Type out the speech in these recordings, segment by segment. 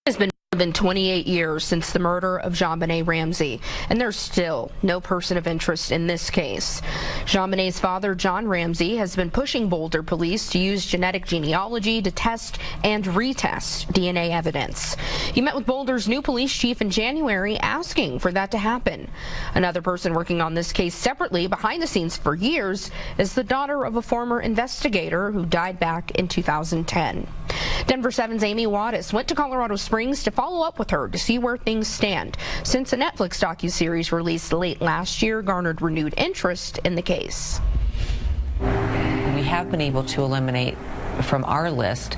It's been more than 28 years since the murder of JonBenét Ramsey, and there's still no person of interest in this case. JonBenét's father, John Ramsey, has been pushing Boulder police to use genetic genealogy to test and retest DNA evidence. He met with Boulder's new police chief in January asking for that to happen. Another person working on this case separately behind the scenes for years is the daughter of a former investigator who died back in 2010. Denver 7's Amy Wattis went to Colorado Springs to follow up with her to see where things stand, since a Netflix docuseries released late last year garnered renewed interest in the case. We have been able to eliminate from our list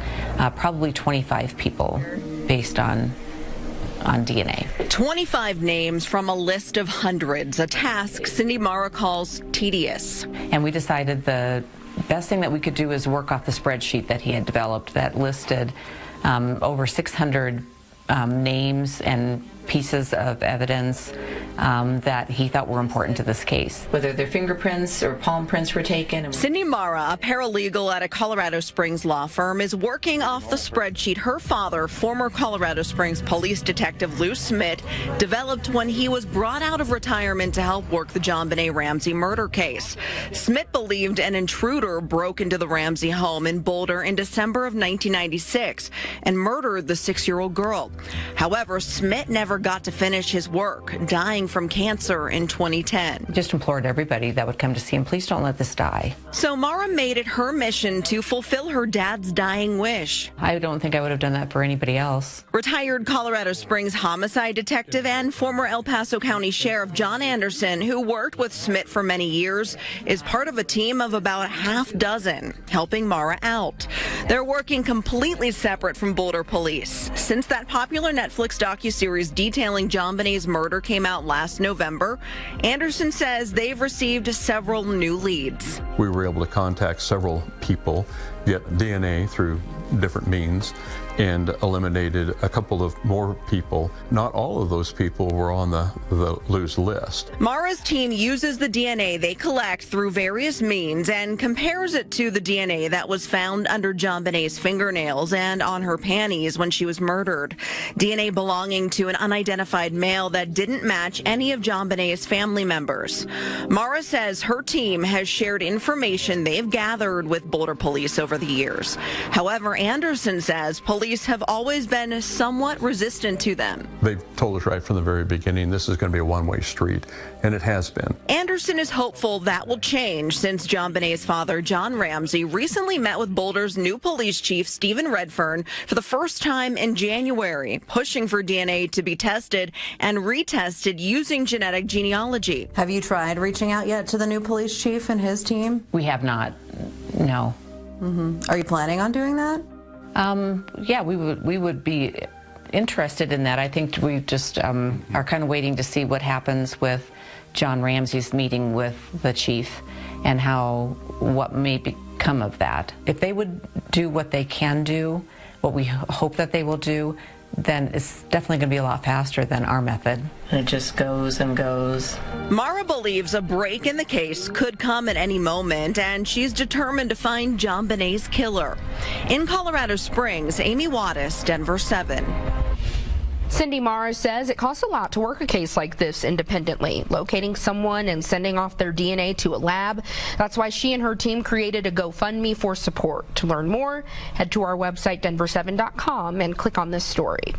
probably 25 people based on DNA. 25 names from a list of hundreds, a task Cindy Mara calls tedious. And we decided the best thing that we could do is work off the spreadsheet that he had developed that listed over 600 names and pieces of evidence that he thought were important to this case. Whether their fingerprints or palm prints were taken. Cindy Mara, a paralegal at a Colorado Springs law firm, is working off the spreadsheet her father, former Colorado Springs police detective Lou Smith, developed when he was brought out of retirement to help work the JonBenét Ramsey murder case. Smith believed an intruder broke into the Ramsey home in Boulder in December of 1996 and murdered the 6-year-old girl. However, Smith never got to finish his work, dying from cancer in 2010. Just implored everybody that would come to see him, please don't let this die. So Mara made it her mission to fulfill her dad's dying wish. I don't think I would have done that for anybody else. Retired Colorado Springs homicide detective and former El Paso County Sheriff John Anderson, who worked with Smith for many years, is part of a team of about a half dozen helping Mara out. They're working completely separate from Boulder police. Since that popular Netflix docuseries detailing JonBenét's murder came out last November, Anderson says they've received several new leads. We were able to contact several people, get DNA through different means, and eliminated a couple of more people. Not all of those people were on the Lou's list. Mara's team uses the DNA they collect through various means and compares it to the DNA that was found under JonBenét's fingernails and on her panties when she was murdered. DNA belonging to an unidentified male that didn't match any of JonBenét's family members. Mara says her team has shared information they've gathered with Boulder police over the years. However, Anderson says police have always been somewhat resistant to them. They've told us right from the very beginning this is going to be a one-way street, and it has been. Anderson is hopeful that will change since JonBenét's father, John Ramsey, recently met with Boulder's new police chief, Stephen Redfern, for the first time in January, pushing for DNA to be tested and retested using genetic genealogy. Have you tried reaching out yet to the new police chief and his team? We have not, no. Are you planning on doing that? Yeah, we would be interested in that. I think we just are kind of waiting to see what happens with John Ramsey's meeting with the chief and what may become of that. If they would do what they can do, what we hope that they will do, then it's definitely going to be a lot faster than our method. And it just goes and goes. Mara believes a break in the case could come at any moment, and she's determined to find JonBenét's killer. In Colorado Springs, Amy Wattis, Denver 7. Cindy Mara says it costs a lot to work a case like this independently, locating someone and sending off their DNA to a lab. That's why she and her team created a GoFundMe for support. To learn more, head to our website, denver7.com, and click on this story.